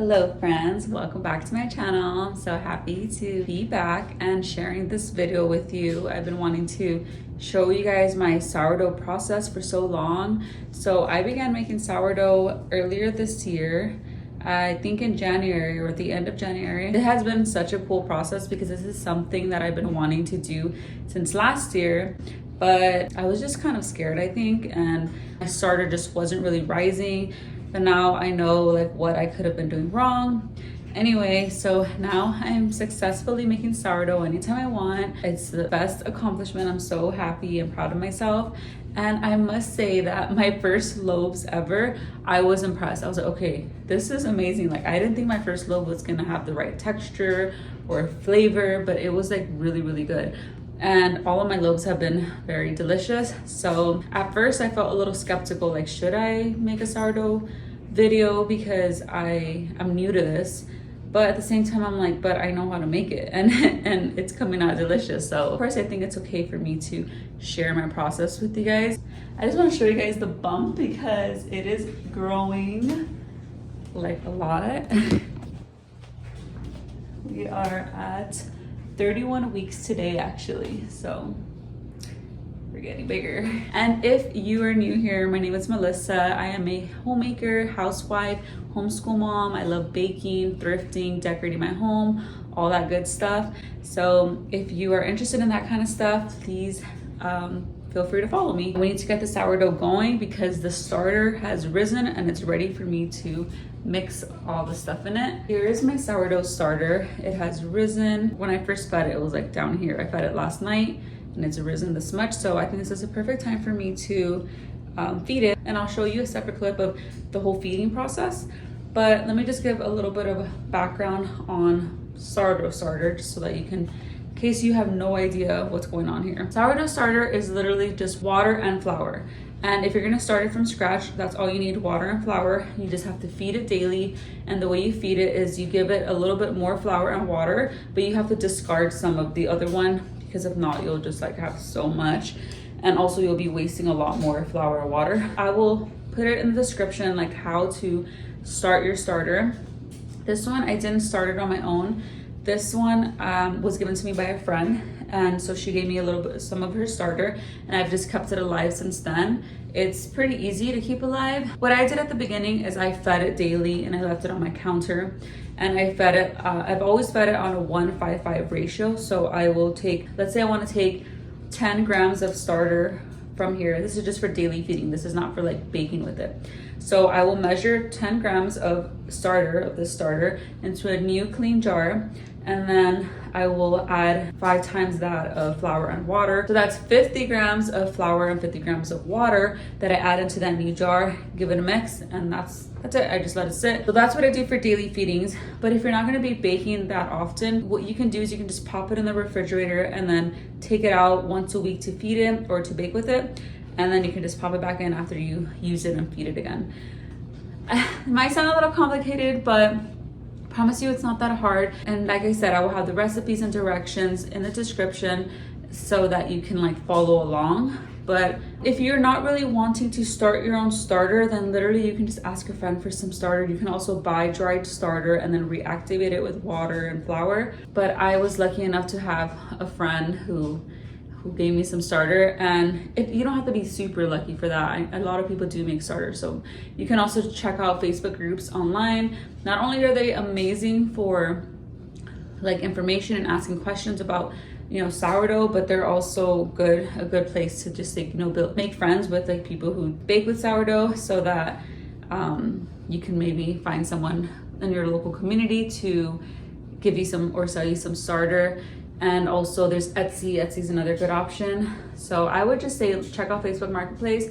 Hello friends, welcome back to my channel. I'm so happy to be back and sharing this video with you. I've been wanting to show you guys my sourdough process for so long. So I began making sourdough earlier this year, I think in January or the end of January. It has been such a cool process because this is something that I've been wanting to do since last year, but I was just kind of scared, I think, and my starter just wasn't really rising. But now I know like what I could have been doing wrong. Anyway, so now I'm successfully making sourdough anytime I want. It's the best accomplishment. I'm so happy and proud of myself. And I must say that my first loaves ever, I was impressed. I was like, okay, this is amazing. Like I didn't think my first loaf was gonna have the right texture or flavor, but it was like really, really good. And all of my loaves have been very delicious. So at first I felt a little skeptical, like should I make a sourdough video because I'm new to this, but at the same time I'm like, but I know how to make it and it's coming out delicious. So of course I think it's okay for me to share my process with you guys. I just want to show you guys the bump because it is growing like a lot. We are at 31 weeks today actually, so we're getting bigger. And if you are new here, my name is Melissa. I am a homemaker, housewife, homeschool mom. I love baking, thrifting, decorating my home, all that good stuff. So if you are interested in that kind of stuff, please feel free to follow me. We need to get the sourdough going because the starter has risen and it's ready for me to mix all the stuff in it. Here is my sourdough starter. It has risen. When I first fed it, it was like down here. I fed it last night and it's risen this much. So I think this is a perfect time for me to feed it. And I'll show you a separate clip of the whole feeding process. But let me just give a little bit of background on sourdough starter just so that you can, in case you have no idea what's going on here. Sourdough starter is literally just water and flour. And if you're gonna start it from scratch, that's all you need, water and flour. You just have to feed it daily. And the way you feed it is you give it a little bit more flour and water, but you have to discard some of the other one because if not, you'll just like have so much. And also you'll be wasting a lot more flour and water. I will put it in the description, like how to start your starter. This one, I didn't start it on my own. This one was given to me by a friend, and so she gave me a little bit, some of her starter, and I've just kept it alive since then. It's pretty easy to keep alive. What I did at the beginning is I fed it daily and I left it on my counter, and I fed it, I've always fed it on a 1:5:5 ratio. So I will take, let's say I want to take 10 grams of starter from here. This is just for daily feeding. This is not for like baking with it. So I will measure 10 grams of starter, of this starter, into a new clean jar. And then I will add 5 times that of flour and water. So that's 50 grams of flour and 50 grams of water that I add into that new jar, give it a mix, and that's it. I just let it sit. So that's what I do for daily feedings. But if you're not gonna be baking that often, what you can do is you can just pop it in the refrigerator and then take it out once a week to feed it or to bake with it. And then you can just pop it back in after you use it and feed it again. It might sound a little complicated, but I promise you it's not that hard. And like I said, I will have the recipes and directions in the description so that you can like follow along. But if you're not really wanting to start your own starter, then literally you can just ask a friend for some starter. You can also buy dried starter and then reactivate it with water and flour. But I was lucky enough to have a friend who gave me some starter, and you don't have to be super lucky for that. A lot of people do make starters, so you can also check out Facebook groups online. Not only are they amazing for like information and asking questions about, you know, sourdough, but they're also a good place to just like, you know, make friends with like people who bake with sourdough, so that you can maybe find someone in your local community to give you some or sell you some starter. And also there's Etsy. Etsy's another good option. So I would just say check out Facebook Marketplace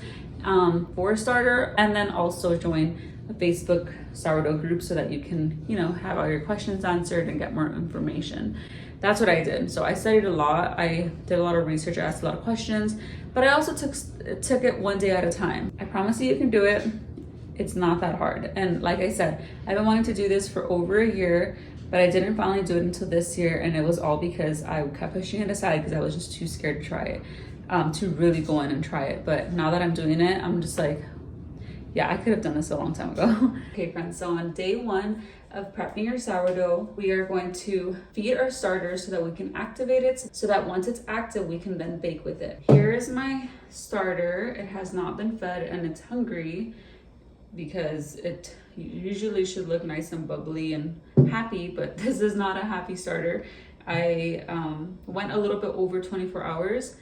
for a starter, and then also join a Facebook sourdough group so that you can, you know, have all your questions answered and get more information. That's what I did. So I studied a lot. I did a lot of research. I asked a lot of questions, but I also took it one day at a time. I promise you can do it. It's not that hard. And like I said, I've been wanting to do this for over a year, but I didn't finally do it until this year, and it was all because I kept pushing it aside because I was just too scared to try it, to really go in and try it. But now that I'm doing it, I'm just like, yeah, I could have done this a long time ago. Okay, friends, so on day one, of prepping your sourdough. We are going to feed our starter so that we can activate it, so that once it's active, we can then bake with it. Here is my starter. It has not been fed and it's hungry because it usually should look nice and bubbly and happy, but this is not a happy starter. I went a little bit over 24 hours.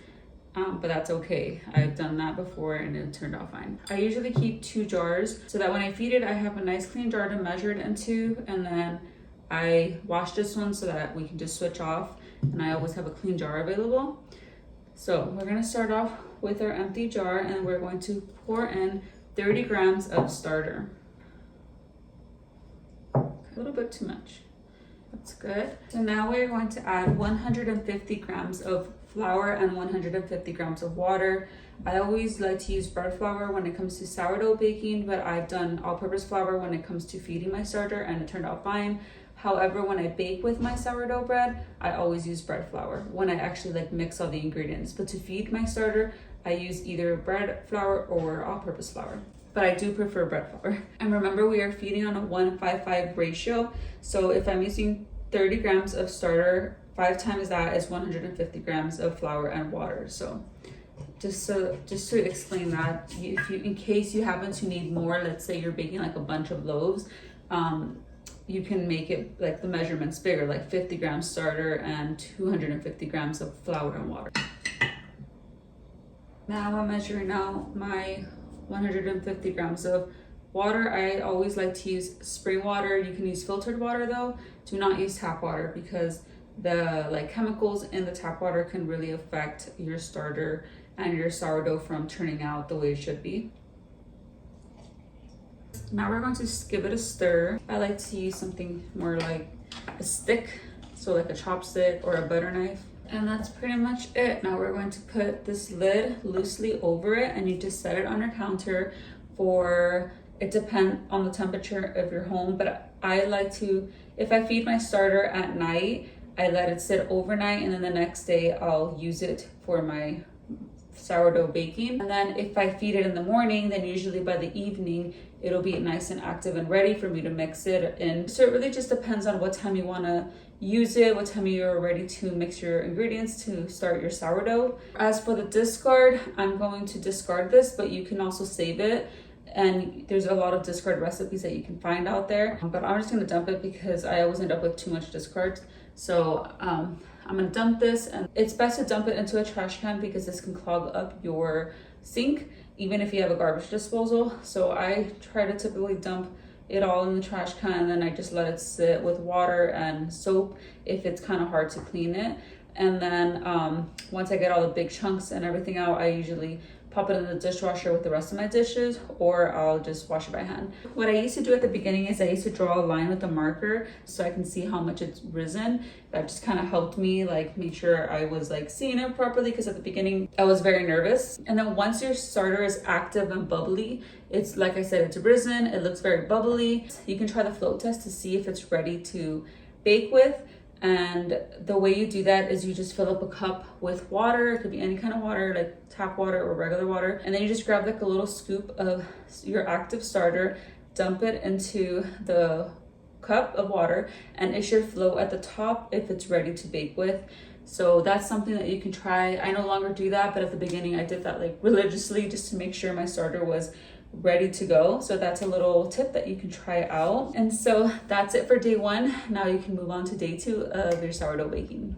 But that's okay. I've done that before and it turned out fine. I usually keep 2 jars so that when I feed it, I have a nice clean jar to measure it into, and then I wash this one so that we can just switch off, and I always have a clean jar available. So we're gonna start off with our empty jar, and we're going to pour in 30 grams of starter. A little bit too much. That's good. So now we're going to add 150 grams of flour and 150 grams of water. I always like to use bread flour when it comes to sourdough baking, but I've done all-purpose flour when it comes to feeding my starter and it turned out fine. However, when I bake with my sourdough bread, I always use bread flour when I actually like mix all the ingredients. But to feed my starter, I use either bread flour or all-purpose flour. But I do prefer bread flour. And remember, we are feeding on a 1:5:5 ratio. So if I'm using 30 grams of starter, 5 times that is 150 grams of flour and water. So just to explain that, if you, in case you happen to need more, let's say you're baking like a bunch of loaves, you can make it like the measurements bigger, like 50 grams starter and 250 grams of flour and water. Now I'm measuring out my 150 grams of water. I always like to use spring water. You can use filtered water though. Do not use tap water because the like chemicals in the tap water can really affect your starter and your sourdough from turning out the way it should be. Now we're going to give it a stir. I like to use something more like a stick, so like a chopstick or a butter knife. And that's pretty much it. Now we're going to put this lid loosely over it, and you just set it on your counter for, it depends on the temperature of your home, but I like to, if I feed my starter at night, I let it sit overnight, and then the next day I'll use it for my sourdough baking. And then if I feed it in the morning, then usually by the evening it'll be nice and active and ready for me to mix it in. So it really just depends on what time you want to use it, what time you're ready to mix your ingredients to start your sourdough. As for the discard, I'm going to discard this, but you can also save it. And there's a lot of discard recipes that you can find out there, but I'm just going to dump it because I always end up with too much discards. So I'm going to dump this, and it's best to dump it into a trash can because this can clog up your sink even if you have a garbage disposal. So I try to typically dump it all in the trash can, and then I just let it sit with water and soap if it's kind of hard to clean it. And then once I get all the big chunks and everything out, I usually pop it in the dishwasher with the rest of my dishes, or I'll just wash it by hand. What I used to do at the beginning is I used to draw a line with a marker so I can see how much it's risen. That just kind of helped me like make sure I was like seeing it properly, because at the beginning I was very nervous. And then once your starter is active and bubbly, it's like I said, it's risen, it looks very bubbly. You can try the float test to see if it's ready to bake with. And the way you do that is you just fill up a cup with water. It could be any kind of water, like tap water or regular water. And then you just grab like a little scoop of your active starter, dump it into the cup of water, and it should float at the top if it's ready to bake with. So that's something that you can try. I no longer do that, but at the beginning I did that like religiously just to make sure my starter was ready to go. So that's a little tip that you can try out. And so that's it for day 1. Now you can move on to day 2 of your sourdough baking.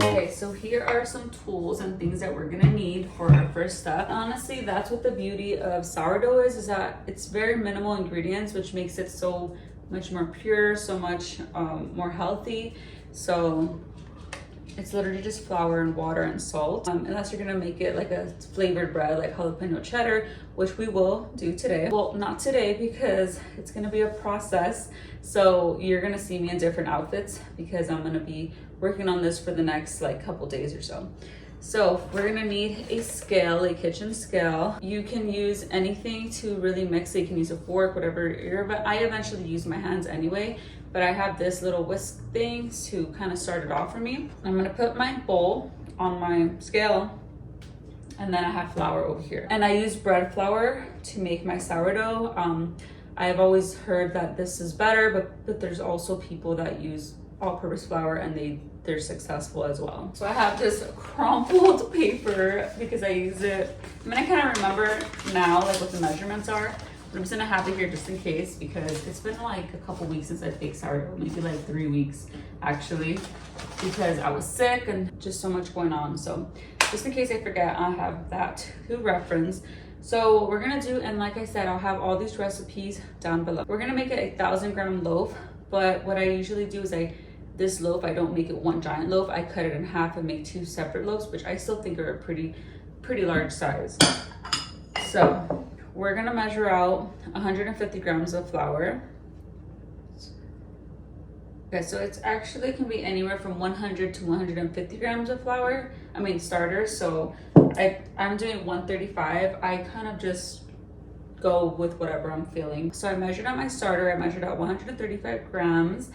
Okay, so here are some tools and things that we're gonna need for our first step. Honestly, that's what the beauty of sourdough is that it's very minimal ingredients, which makes it so much more pure, so much more healthy. So it's literally just flour and water and salt, unless you're gonna make it like a flavored bread like Jalapeño Cheddar, which we will do today. Well, not today because it's gonna be a process. So you're gonna see me in different outfits because I'm gonna be working on this for the next like couple days or so. So we're gonna need a scale, a kitchen scale. You can use anything to really mix it. You can use a fork, whatever. I eventually use my hands anyway, but I have this little whisk thing to kind of start it off for me. I'm gonna put my bowl on my scale, And then I have flour over here. And I use bread flour to make my sourdough. I've always heard that this is better, but there's also people that use all-purpose flour and they're successful as well. So I have this crumpled paper because I use it. I mean, I kind of remember now like what the measurements are, but I'm just gonna have it here just in case because it's been like a couple weeks since I baked sourdough, maybe like 3 weeks actually, because I was sick and just so much going on. So just in case I forget, I have that to reference. So what we're gonna do, and like I said, I'll have all these recipes down below. We're gonna make it a 1,000-gram loaf, but what I usually do is this loaf, I don't make it one giant loaf. I cut it in half and make 2 separate loaves, which I still think are a pretty large size. So we're gonna measure out 150 grams of flour. Okay, so it's actually can be anywhere from 100 to 150 grams of flour. I mean starters. So I'm doing 135. I kind of just go with whatever I'm feeling. So I measured out my starter. I measured out 135 grams.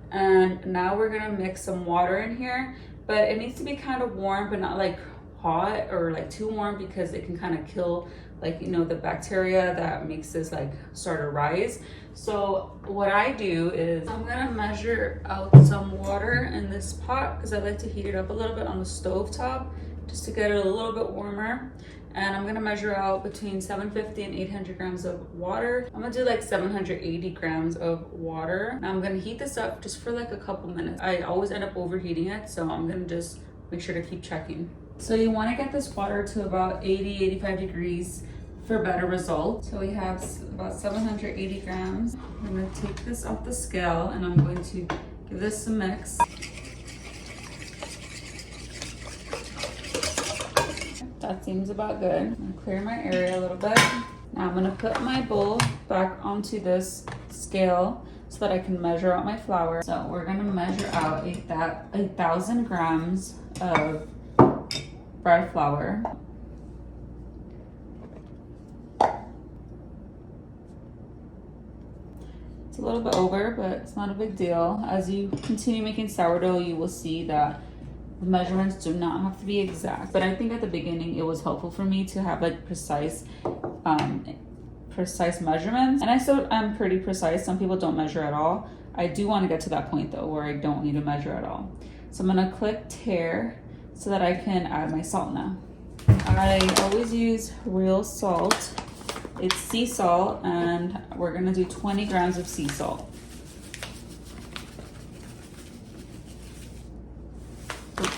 And now we're gonna mix some water in here, but it needs to be kind of warm, but not like hot or like too warm because it can kind of kill like, you know, the bacteria that makes this like starter rise. So what I do is I'm gonna measure out some water in this pot because I like to heat it up a little bit on the stove top just to get it a little bit warmer. And I'm gonna measure out between 750 and 800 grams of water. I'm gonna do like 780 grams of water. Now I'm gonna heat this up just for like a couple minutes. I always end up overheating it, so I'm gonna just make sure to keep checking. So you wanna get this water to about 80, 85 degrees for better results. So we have about 780 grams. I'm gonna take this off the scale and I'm going to give this a mix. That seems about good. I'm gonna clear my area a little bit. Now I'm gonna put my bowl back onto this scale so that I can measure out my flour. So we're gonna measure out 1,000 grams of bread flour. It's a little bit over, but it's not a big deal. As you continue making sourdough, you will see that the measurements do not have to be exact, but I think at the beginning it was helpful for me to have like precise measurements, and I still am pretty precise. Some people don't measure at all. I do want to get to that point though where I don't need to measure at all. So I'm gonna click tare so that I can add my salt now. I always use real salt. It's sea salt, and we're gonna do 20 grams of sea salt.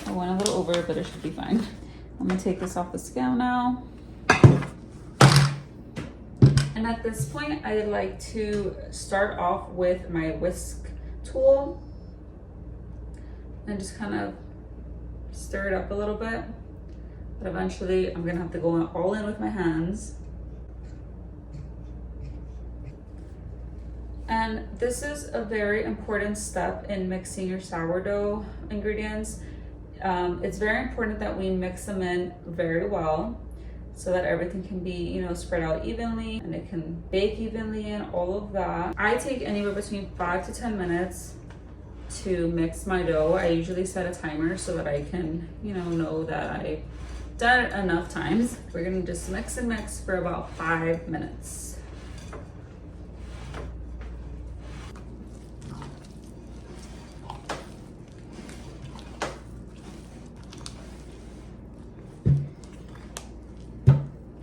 I went a little over, but it should be fine. I'm gonna take this off the scale now. And at this point, I like to start off with my whisk tool and just kind of stir it up a little bit. But eventually, I'm gonna have to go all in with my hands. And this is a very important step in mixing your sourdough ingredients. It's very important that we mix them in very well so that everything can be, you know, spread out evenly and it can bake evenly and all of that. I take anywhere between 5 to 10 minutes to mix my dough. I usually set a timer so that I can, you know that I've done it enough times. We're gonna just mix and mix for about 5 minutes.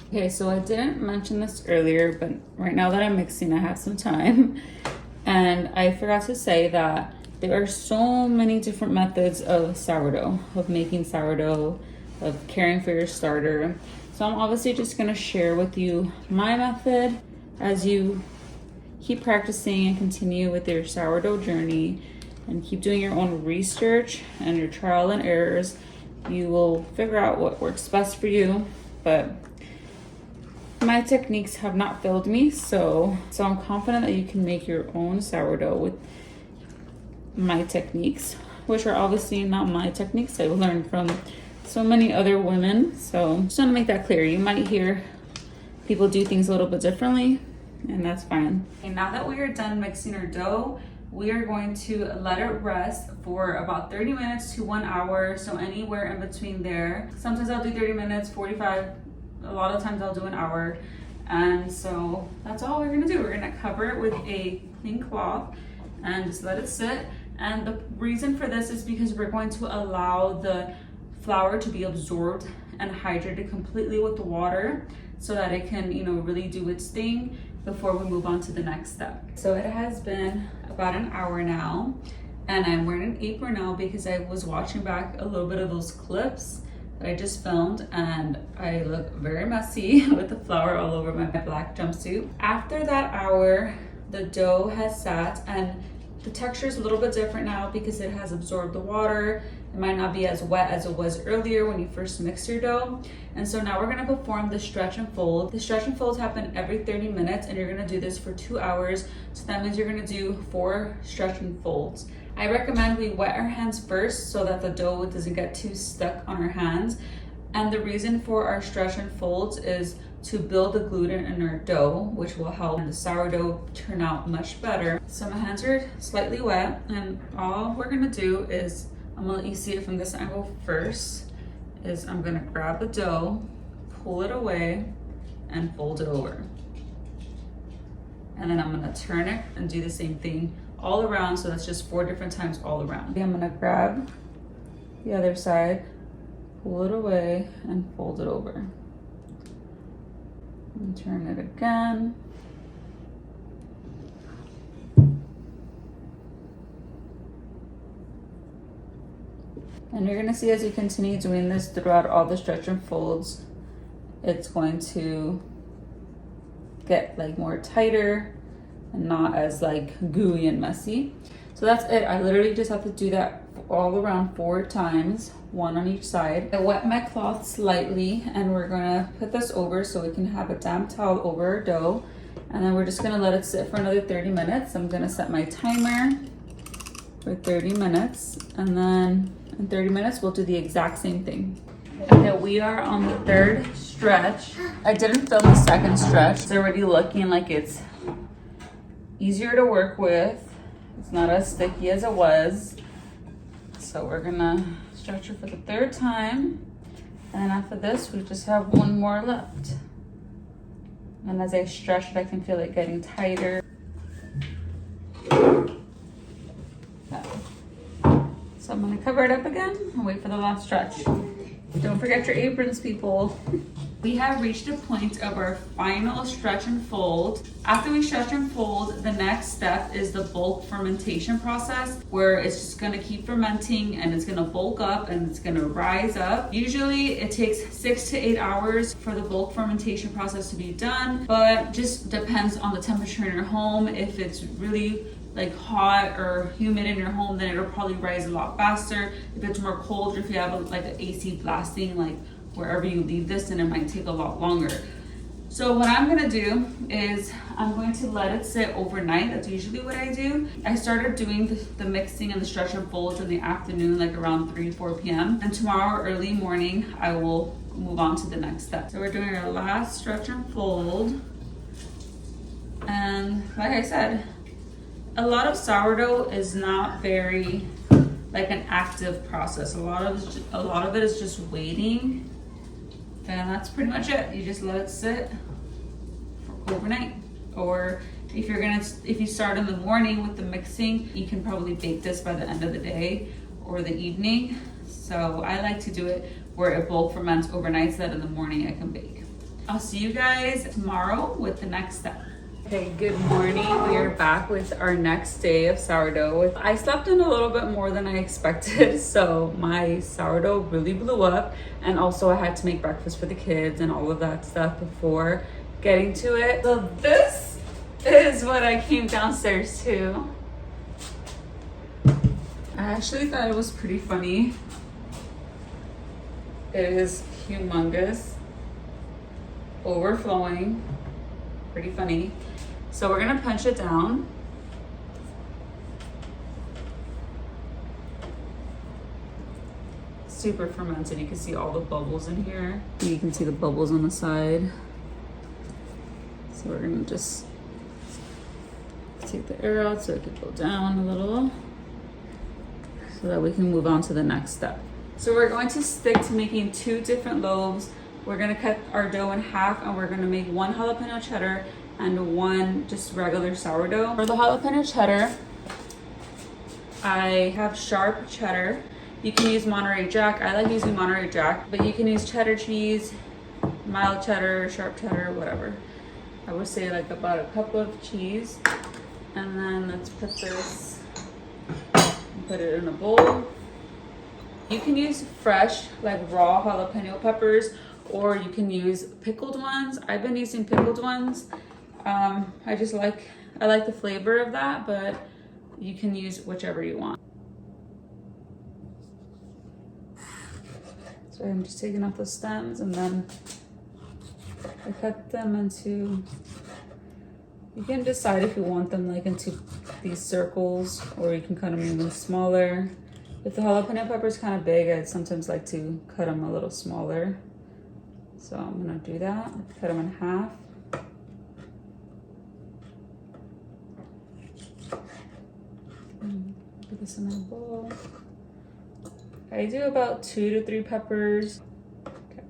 Okay, so I didn't mention this earlier, but right now that I'm mixing, I have some time. And I forgot to say that there are so many different methods of sourdough, of making sourdough, of caring for your starter. So I'm obviously just gonna share with you my method as you keep practicing and continue with your sourdough journey and keep doing your own research and your trial and errors. You will figure out what works best for you, but my techniques have not failed me, so I'm confident that you can make your own sourdough with my techniques, which are obviously not my techniques. I've learned from so many other women, so just want to make that clear. You might hear people do things a little bit differently, and that's fine. Okay, now that we are done mixing our dough, we are going to let it rest for about 30 minutes to 1 hour. So anywhere in between there. Sometimes I'll do 30 minutes, 45. A lot of times I'll do an hour. And so that's all we're gonna do. We're gonna cover it with a clean cloth and just let it sit. And the reason for this is because we're going to allow the flour to be absorbed and hydrated completely with the water so that it can, you know, really do its thing before we move on to the next step. So it has been about an hour now, and I'm wearing an apron now because I was watching back a little bit of those clips that I just filmed, and I look very messy with the flour all over my black jumpsuit. After that hour, the dough has sat, and the texture is a little bit different now because it has absorbed the water. It might not be as wet as it was earlier when you first mixed your dough. And so now we're gonna perform the stretch and fold. The stretch and folds happen every 30 minutes, and you're gonna do this for 2 hours. So that means you're gonna do 4 stretch and folds. I recommend we wet our hands first so that the dough doesn't get too stuck on our hands. And the reason for our stretch and folds is to build the gluten in our dough, which will help the sourdough turn out much better. So my hands are slightly wet, and all we're gonna do is, I'm gonna let you see it from this angle first, is I'm gonna grab the dough, pull it away, and fold it over. And then I'm gonna turn it and do the same thing all around, so that's just 4 different times all around. I'm gonna grab the other side, pull it away, and fold it over. And turn it again. And you're gonna see as you continue doing this throughout all the stretch and folds, it's going to get like more tighter and not as like gooey and messy. So that's it. I literally just have to do that all around 4 times, 1 on each side. I wet my cloth slightly, and we're gonna put this over so we can have a damp towel over our dough. And then we're just gonna let it sit for another 30 minutes. I'm gonna set my timer for 30 minutes. And then in 30 minutes, we'll do the exact same thing. Okay, we are on the 3rd stretch. I didn't film the 2nd stretch. It's already looking like it's easier to work with. It's not as sticky as it was. So we're gonna stretch it for the 3rd time. And then after this, we just have 1 more left. And as I stretch it, I can feel it getting tighter. So I'm gonna cover it up again and wait for the last stretch. Don't forget your aprons, people. We have reached a point of our final stretch and fold. After we stretch and fold, the next step is the bulk fermentation process, where it's just gonna keep fermenting and it's gonna bulk up and it's gonna rise up. Usually it takes 6 to 8 hours for the bulk fermentation process to be done, but just depends on the temperature in your home. If it's really like hot or humid in your home, then it'll probably rise a lot faster. If it's more cold, or if you have like an AC blasting, like wherever you leave this, then it might take a lot longer. So what I'm gonna do is I'm going to let it sit overnight. That's usually what I do. I started doing the mixing and the stretch and folds in the afternoon, like around 4 p.m. And tomorrow early morning, I will move on to the next step. So we're doing our last stretch and fold. And like I said, a lot of sourdough is not very like an active process. A lot of it is just waiting, and that's pretty much it. You just let it sit for overnight. Or if you start in the morning with the mixing, you can probably bake this by the end of the day or the evening. So I like to do it where it bulk ferments overnight so that in the morning I can bake. I'll see you guys tomorrow with the next step. Okay, good morning. We are back with our next day of sourdough. I slept in a little bit more than I expected, so my sourdough really blew up. And also I had to make breakfast for the kids and all of that stuff before getting to it. So this is what I came downstairs to. I actually thought it was pretty funny. It is humongous, overflowing, pretty funny. So we're gonna punch it down. Super fermented. You can see all the bubbles in here. You can see the bubbles on the side. So we're gonna just Take the air out so it can go down a little, so that we can move on to the next step. So we're going to stick to making 2 different loaves. We're gonna cut our dough in half, and we're gonna make 1 jalapeno cheddar and 1 just regular sourdough. For the jalapeno cheddar, I have sharp cheddar. You can use Monterey Jack. I like using Monterey Jack, but you can use cheddar cheese, mild cheddar, sharp cheddar, whatever. I would say like about a cup of cheese. And then let's put this, put it in a bowl. You can use fresh, like raw jalapeno peppers, or you can use pickled ones. I've been using pickled ones. I like the flavor of that, but you can use whichever you want. So I'm just taking off the stems, and then I cut them into, you can decide if you want them like into these circles, or you can kind of make them smaller. If the jalapeno pepper is kind of big, I'd sometimes like to cut them a little smaller. So I'm gonna do that, cut them in half. Put this in a bowl. I do about 2 to 3 peppers. Okay.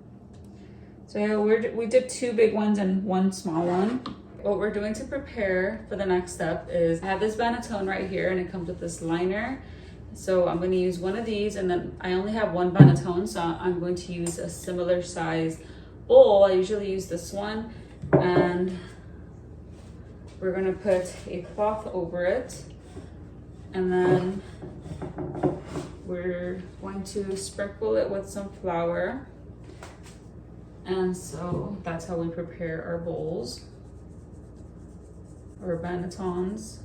So yeah, we did 2 big ones and 1 small one. What we're doing to prepare for the next step is I have this panettone right here, and it comes with this liner. So I'm going to use one of these, and then I only have 1 panettone, so I'm going to use a similar size bowl. I usually use this one, and we're going to put a cloth over it, and then we're going to sprinkle it with some flour. And so that's how we prepare our bowls, or panettons.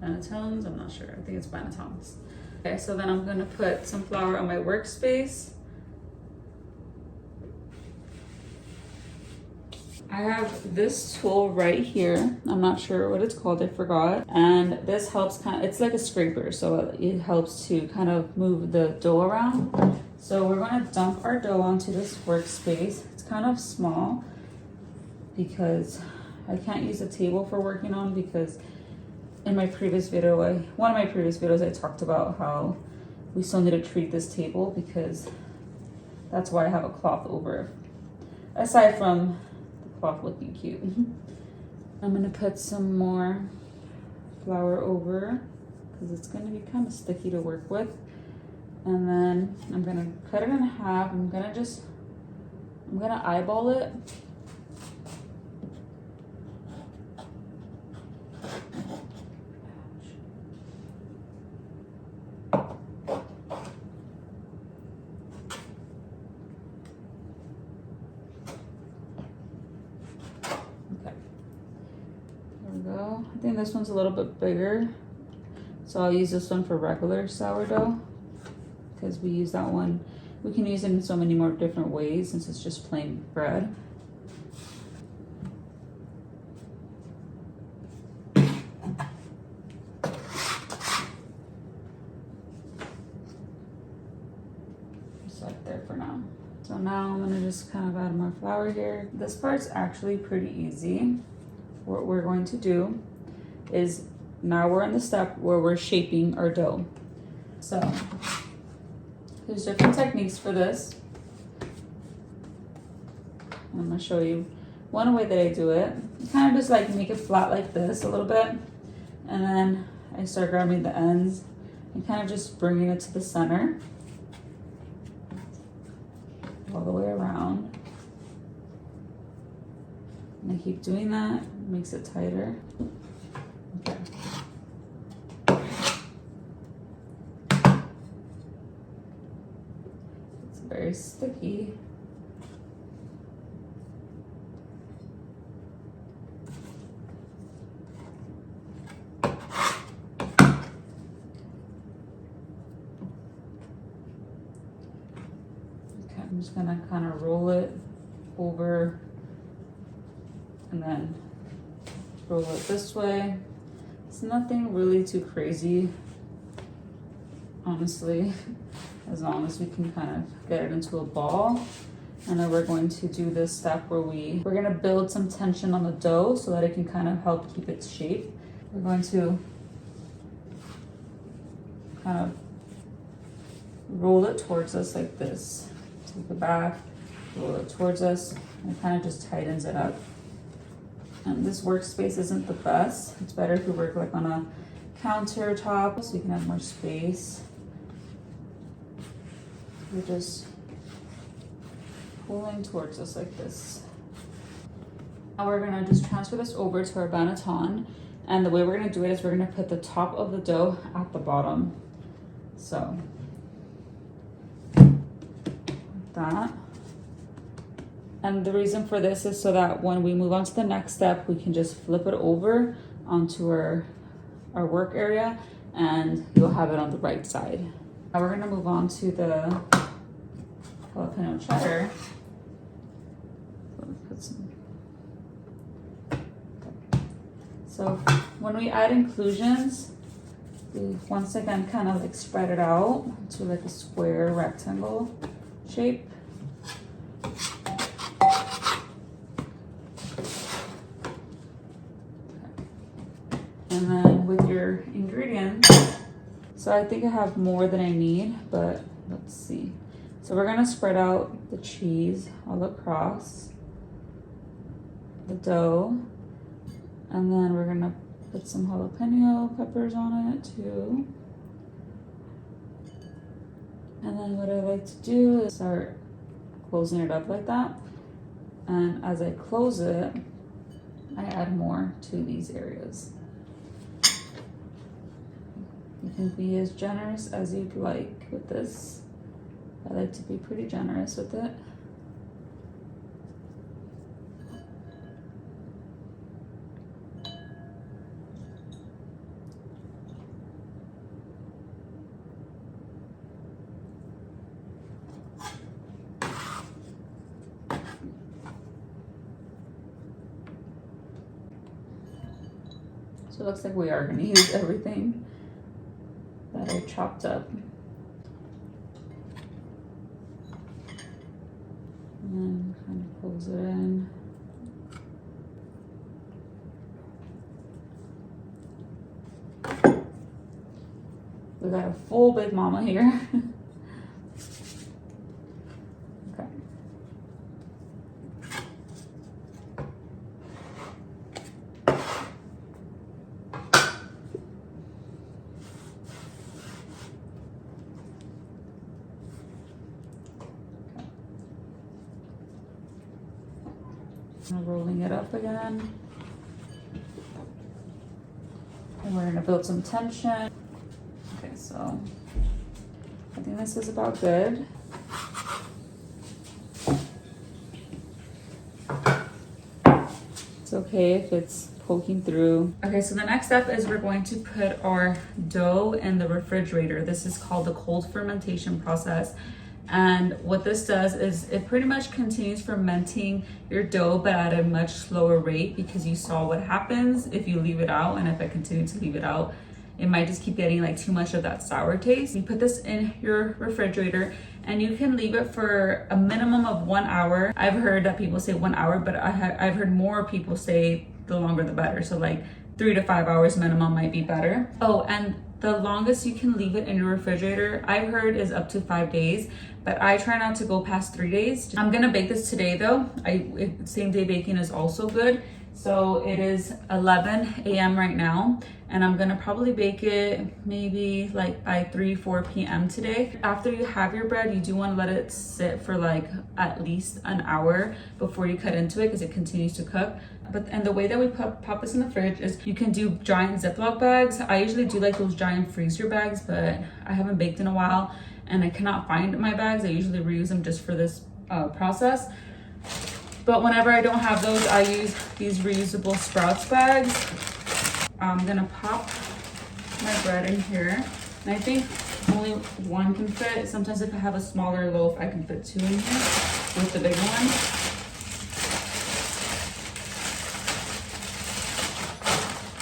Panettons, I'm not sure. I think it's panettons. Okay, so then I'm gonna put some flour on my workspace. I have this tool right here. I'm not sure what it's called, I forgot. And this helps it's like a scraper, so it helps to kind of move the dough around. So we're gonna dump our dough onto this workspace. It's kind of small because I can't use a table for working on, because in my previous video, one of my previous videos, I talked about how we still need to treat this table, because that's why I have a cloth over it. Aside from the cloth looking cute. I'm gonna put some more flour over, because it's gonna be kind of sticky to work with. And then I'm gonna cut it in half. I'm gonna eyeball it. Go. I think this one's a little bit bigger, so I'll use this one for regular sourdough, because we use that one. We can use it in so many more different ways since it's just plain bread. Just like there for now. So now I'm gonna just kind of add more flour here. This part's actually pretty easy. What we're going to do is, now we're in the step where we're shaping our dough. So there's different techniques for this. I'm gonna show you one way that I do it. You kind of just like make it flat like this a little bit, and then I start grabbing the ends and kind of just bringing it to the center all the way around. And I keep doing that, it makes it tighter. Okay. It's very sticky. Okay, I'm just gonna kind of roll it over, and then roll it this way. It's nothing really too crazy, honestly, as long as we can kind of get it into a ball. And then we're going to do this step where we're gonna build some tension on the dough so that it can kind of help keep its shape. we're going to kind of roll it towards us like this. Take it back, roll it towards us, and it kind of just tightens it up. And this workspace isn't the best. It's better if you work like on a countertop so you can have more space. We're just pulling towards us like this. Now we're gonna just transfer this over to our banneton. And the way we're gonna do it is we're gonna put the top of the dough at the bottom. So, like that. And the reason for this is so that when we move on to the next step, we can just flip it over onto our work area and you'll have it on the right side. Now we're gonna move on to the jalapeno cheddar. Put some. So when we add inclusions, we once again kind of like spread it out to like a square rectangle shape. And then with your ingredients, so I think I have more than I need, but let's see. So we're gonna spread out the cheese all across the dough. And then we're gonna put some jalapeno peppers on it too. And then what I like to do is start closing it up like that. And as I close it, I add more to these areas. You can be as generous as you'd like with this. I like to be pretty generous with it. So it looks like we are going to use everything that I chopped up. And then kind of close it in. We got a full Big Mama here. Okay. Rolling it up again. And we're gonna build some tension. Okay, so I think this is about good. It's okay if it's poking through. Okay, so the next step is we're going to put our dough in the refrigerator. This is called the cold fermentation process. And what this does is it pretty much continues fermenting your dough, but at a much slower rate, because you saw what happens if you leave it out. And if I continue to leave it out, it might just keep getting like too much of that sour taste. You put this in your refrigerator and you can leave it for a minimum of 1 hour. I've heard that people say 1 hour, but I've heard more people say the longer the better. So like 3 to 5 hours minimum might be better. Oh, and the longest you can leave it in your refrigerator, I've heard, is up to 5 days, but I try not to go past 3 days. I'm gonna bake this today though. Same day baking is also good. So it is 11 a.m. right now, and I'm gonna probably bake it maybe like by 4 p.m. today. After you have your bread, you do wanna let it sit for like at least an hour before you cut into it, because it continues to cook. And the way that we pop this in the fridge is you can do giant Ziploc bags. I usually do like those giant freezer bags, but I haven't baked in a while and I cannot find my bags. I usually reuse them just for this process. But whenever I don't have those, I use these reusable Sprouts bags. I'm gonna pop my bread in here. And I think only one can fit. Sometimes if I have a smaller loaf, I can fit 2 in here with the big one.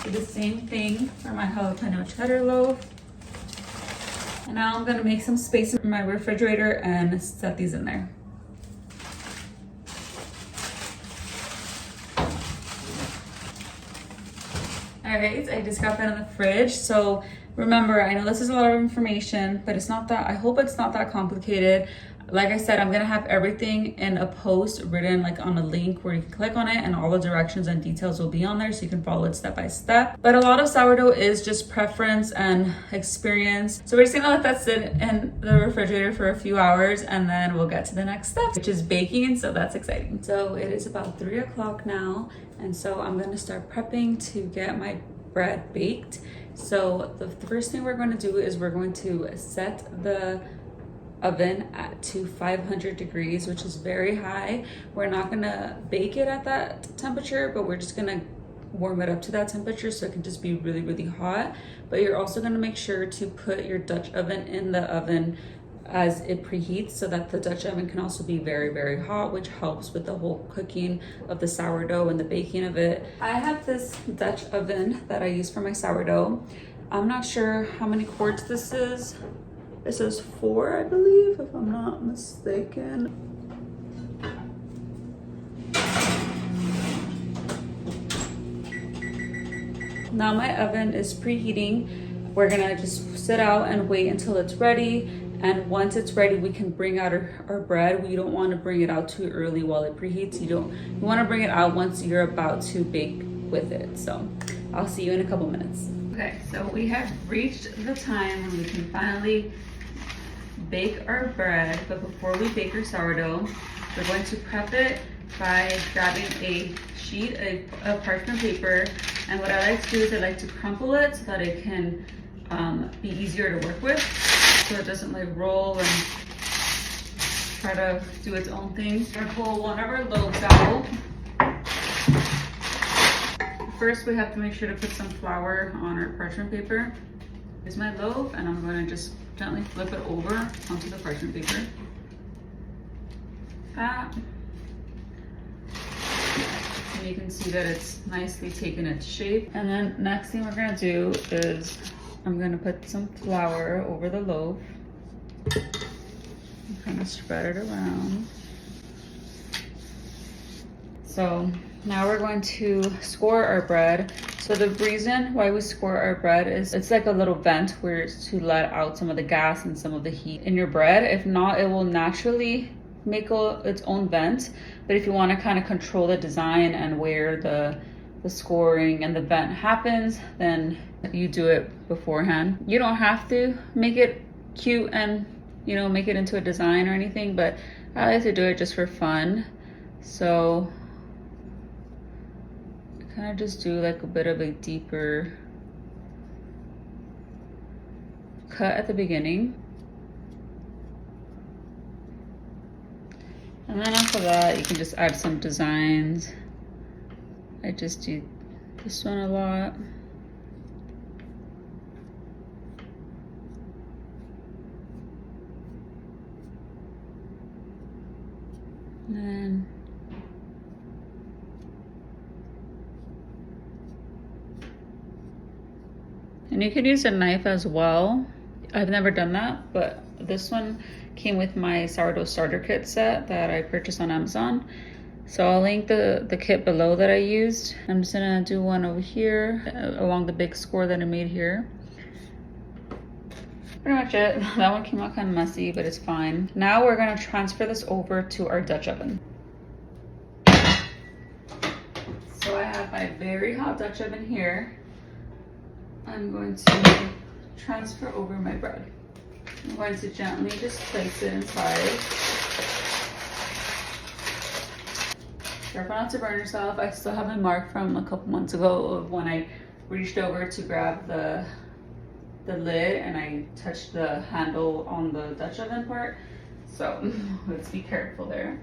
Do the same thing for my jalapeno cheddar loaf. And now I'm gonna make some space in my refrigerator and set these in there. All right, I just got that in the fridge. So remember, I know this is a lot of information, but it's not that, I hope it's not that complicated. Like I said, I'm gonna have everything in a post written like on a link where you can click on it, and all the directions and details will be on there so you can follow it step by step. But a lot of sourdough is just preference and experience. So we're just gonna let that sit in the refrigerator for a few hours, and then we'll get to the next step, which is baking. So that's exciting. So it is about 3 o'clock now. And so I'm gonna start prepping to get my bread baked. So the first thing we're gonna do is we're going to set the oven to 500 degrees, which is very high. We're not gonna bake it at that temperature, but we're just gonna warm it up to that temperature so it can just be really, really hot. But you're also gonna make sure to put your Dutch oven in the oven as it preheats, so that the Dutch oven can also be very, very hot, which helps with the whole cooking of the sourdough and the baking of it. I have this Dutch oven that I use for my sourdough. I'm not sure how many quarts this is. It says 4, I believe, if I'm not mistaken. Now my oven is preheating. We're gonna just sit out and wait until it's ready. And once it's ready, we can bring out our bread. We don't want to bring it out too early while it preheats. You want to bring it out once you're about to bake with it. So I'll see you in a couple minutes. Okay, so we have reached the time when we can finally bake our bread. But before we bake our sourdough, we're going to prep it by grabbing a sheet of parchment paper. And what I like to do is I like to crumple it so that it can be easier to work with, so it doesn't like roll and try to do its own thing. We're gonna pull one of our loaves out. First, we have to make sure to put some flour on our parchment paper. Here's my loaf, and I'm gonna just gently flip it over onto the parchment paper. That. And you can see that it's nicely taken its shape. And then next thing we're gonna do is I'm gonna put some flour over the loaf. And kind of spread it around. So now we're going to score our bread. So the reason why we score our bread is it's like a little vent where it's to let out some of the gas and some of the heat in your bread. If not, it will naturally make its own vent. But if you want to kind of control the design and where the scoring and the vent happens, then you do it beforehand. You don't have to make it cute and, you know, make it into a design or anything, but I like to do it just for fun. So kind of just do like a bit of a deeper cut at the beginning. And then after that, you can just add some designs. I just do this one a lot. And you could use a knife as well. I've never done that, but this one came with my sourdough starter kit set that I purchased on Amazon. So I'll link the kit below that I used. I'm just gonna do one over here along the big score that I made here. Pretty much it. That one came out kind of messy, but it's fine. Now we're gonna transfer this over to our Dutch oven. So I have my very hot Dutch oven here. I'm going to transfer over my bread. I'm going to gently just place it inside. Careful not to burn yourself. I still have a mark from a couple months ago of when I reached over to grab the lid and I touched the handle on the Dutch oven part. So let's be careful there.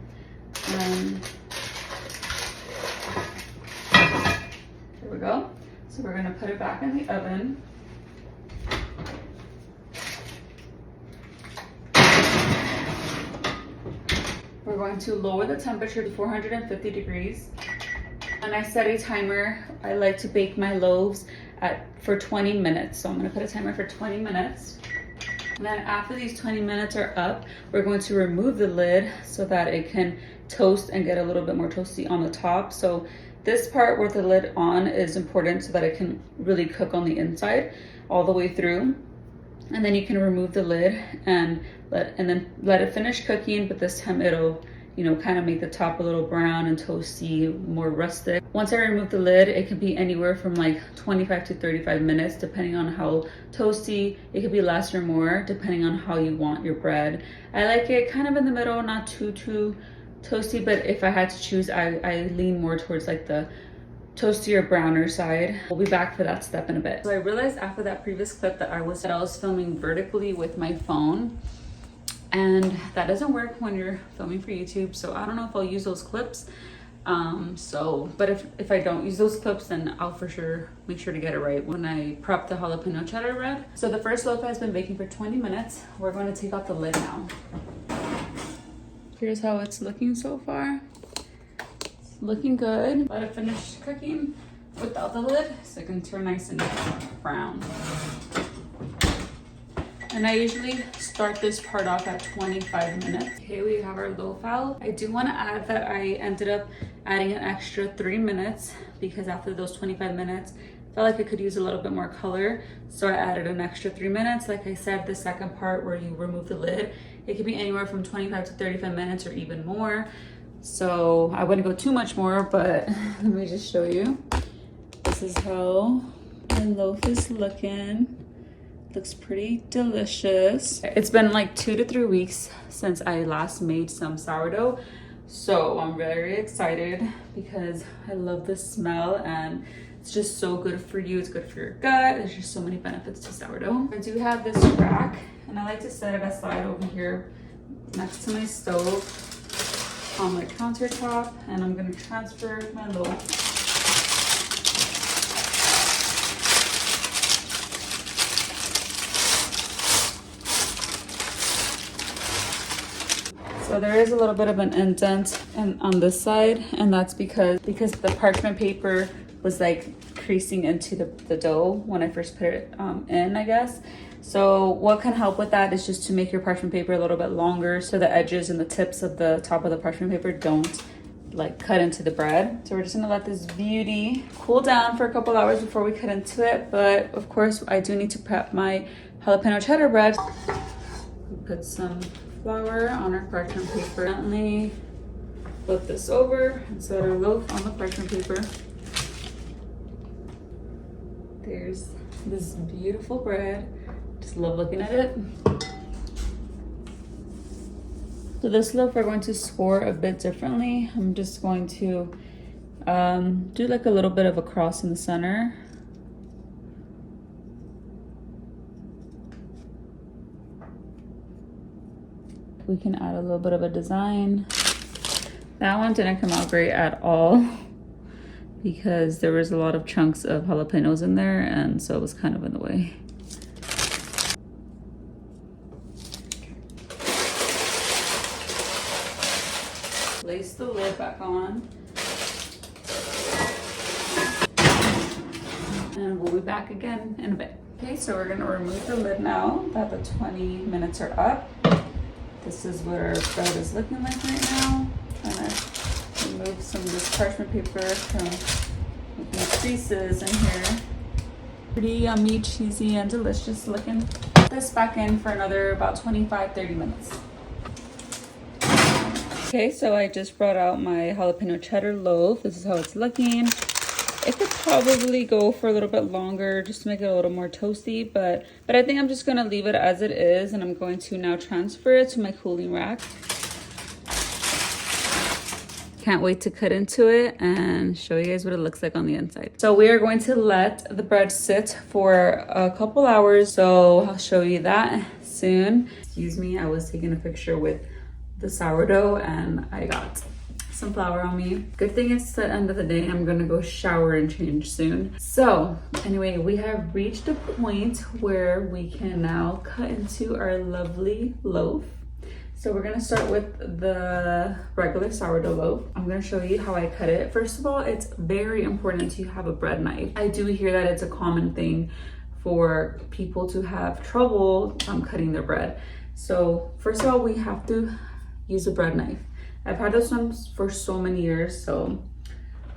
There we go. So we're gonna put it back in the oven. We're going to lower the temperature to 450 degrees. And I set a timer. I like to bake my loaves for 20 minutes. So I'm gonna put a timer for 20 minutes. And then after these 20 minutes are up, we're going to remove the lid so that it can toast and get a little bit more toasty on the top. So This part with the lid on is important so that it can really cook on the inside all the way through. And then you can remove the lid and then let it finish cooking, but this time it'll, you know, kind of make the top a little brown and toasty, more rustic. Once I remove the lid, it can be anywhere from like 25 to 35 minutes, depending on how toasty. It could be less or more, depending on how you want your bread. I like it kind of in the middle, not too toasty, but if I had to choose, I lean more towards like the toastier, browner side. We'll be back for that step in a bit. So I realized after that previous clip that I was filming vertically with my phone, and that doesn't work when you're filming for YouTube. So I don't know if I'll use those clips. But if I don't use those clips, then I'll for sure make sure to get it right when I prep the jalapeno cheddar bread. So the first loaf has been baking for 20 minutes. We're going to take out the lid now. Here's how it's looking so far. It's looking good. Let it finish cooking without the lid so it can turn nice and brown. And I usually start this part off at 25 minutes. Okay, we have our loaf out. I do want to add that I ended up adding an extra 3 minutes because after those 25 minutes, I felt like I could use a little bit more color. So I added an extra 3 minutes. Like I said, the second part where you remove the lid, it could be anywhere from 25 to 35 minutes or even more. So I wouldn't go too much more, but let me just show you. This is how my loaf is looking. Looks pretty delicious. It's been like 2 to 3 weeks since I last made some sourdough. So I'm very excited because I love the smell and it's just so good for you. It's good for your gut. There's just so many benefits to sourdough. I do have this rack and I like to set it aside over here next to my stove on my countertop, and I'm gonna transfer my loaf. So there is a little bit of an indent on this side, and that's because the parchment paper was like creasing into the dough when I first put it in, I guess. So what can help with that is just to make your parchment paper a little bit longer so the edges and the tips of the top of the parchment paper don't like cut into the bread. So we're just gonna let this beauty cool down for a couple hours before we cut into it. But of course, I do need to prep my jalapeno cheddar bread. Put some flour on our parchment paper. Gently flip this over and set our loaf on the parchment paper. There's this beautiful bread. Just love looking at it. So this loaf we're going to score a bit differently. I'm just going to do like a little bit of a cross in the center. We can add a little bit of a design. That one didn't come out great at all because there was a lot of chunks of jalapenos in there, and so it was kind of in the way. Place the lid back on. And we'll be back again in a bit. Okay, so we're gonna remove the lid now that the 20 minutes are up. This is what our bread is looking like right now. Trying to remove some of this parchment paper from the creases in here. Pretty yummy, cheesy, and delicious looking. Put this back in for another about 25-30 minutes. Okay, so I just brought out my jalapeno cheddar loaf. This is how it's looking. It could probably go for a little bit longer just to make it a little more toasty, but I think I'm just gonna leave it as it is, and I'm going to now transfer it to my cooling rack. Can't wait to cut into it and show you guys what it looks like on the inside. So we are going to let the bread sit for a couple hours, so I'll show you that soon. Excuse me, I was taking a picture with the sourdough and I got some flour on me. Good thing it's the end of the day. I'm gonna go shower and change soon. So anyway, we have reached a point where we can now cut into our lovely loaf. So we're gonna start with the regular sourdough loaf. I'm gonna show you how I cut it. First of all, it's very important to have a bread knife. I do hear that it's a common thing for people to have trouble cutting their bread. So first of all, we have to use a bread knife. I've had those ones for so many years, so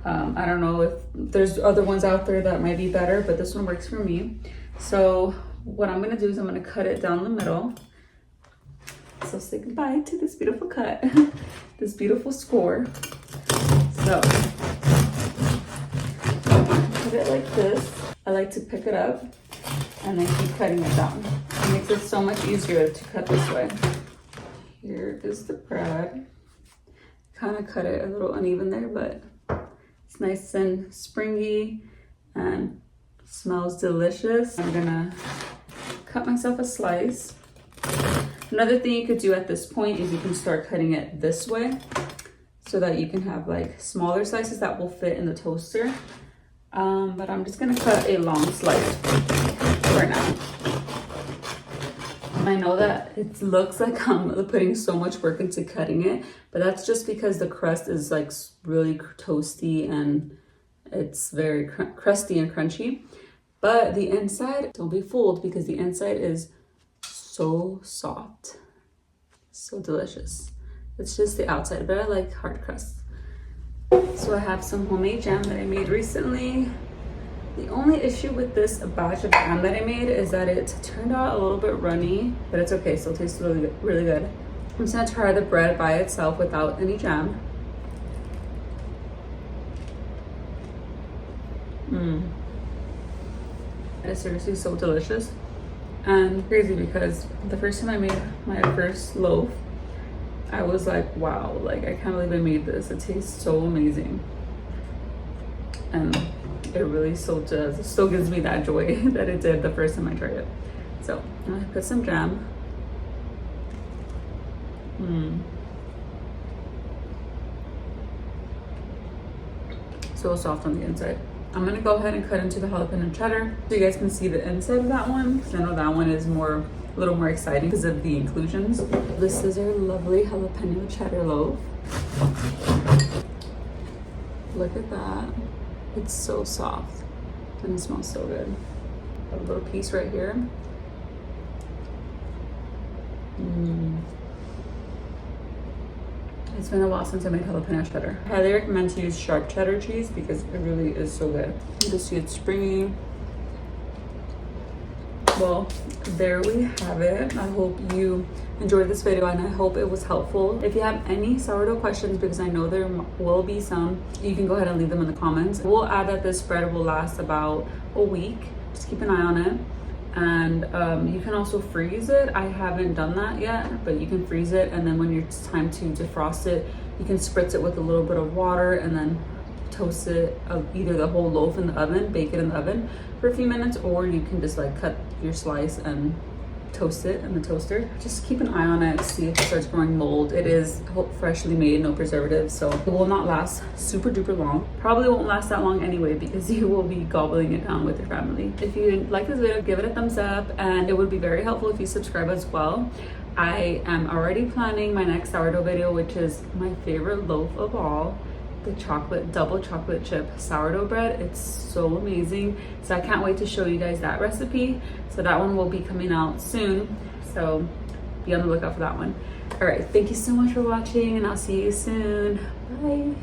I don't know if there's other ones out there that might be better, but this one works for me. So what I'm gonna do is I'm gonna cut it down the middle. So say goodbye to this beautiful cut, this beautiful score. So put it like this. I like to pick it up and then keep cutting it down. It makes it so much easier to cut this way. Here is the bread. Kind of cut it a little uneven there, but it's nice and springy and smells delicious. I'm gonna cut myself a slice. Another thing you could do at this point is you can start cutting it this way so that you can have like smaller slices that will fit in the toaster. But I'm just gonna cut a long slice for now. I know that it looks like I'm putting so much work into cutting it, but that's just because the crust is like really toasty and it's very crusty and crunchy. But the inside, don't be fooled, because the inside is so soft, so delicious. It's just the outside, but I like hard crust. So I have some homemade jam that I made recently. The only issue with this batch of jam that I made is that it turned out a little bit runny, but it's okay, still tastes really good, really good. I'm just gonna try the bread by itself without any jam. It's seriously so delicious and crazy, because the first time I made my first loaf, I was like, wow, like I can't believe I made this. It tastes so amazing. And it really still does. It still gives me that joy that it did the first time I tried it. So I'm gonna put some jam. So soft on the inside. I'm gonna go ahead and cut into the jalapeno cheddar so you guys can see the inside of that one, because I know that one is a little more exciting because of the inclusions. This is our lovely jalapeno cheddar loaf. Look at that. It's so soft and it smells so good. A little piece right here. It's been a while since I made jalapeno cheddar. I highly recommend to use sharp cheddar cheese because it really is so good. You just see it's springy. Well, there we have it. I hope you enjoyed this video and I hope it was helpful. If you have any sourdough questions, because I know there will be some, you can go ahead and leave them in the comments. We'll add that this bread will last about a week. Just keep an eye on it. And you can also freeze it. I haven't done that yet, but you can freeze it, and then when it's time to defrost it, you can spritz it with a little bit of water and then toast it, either the whole loaf in the oven, bake it in the oven for a few minutes, or you can just like cut your slice and toast it in the toaster. Just keep an eye on it, see if it starts growing mold. It is freshly made, no preservatives, so it will not last super duper long. Probably won't last that long anyway, because you will be gobbling it down with your family. If you like this video, give it a thumbs up, and it would be very helpful if you subscribe as well. I am already planning my next sourdough video, which is my favorite loaf of all, the double chocolate chip sourdough bread. It's so amazing, so I can't wait to show you guys that recipe. So that one will be coming out soon, so be on the lookout for that one. All right, thank you so much for watching, and I'll see you soon. Bye.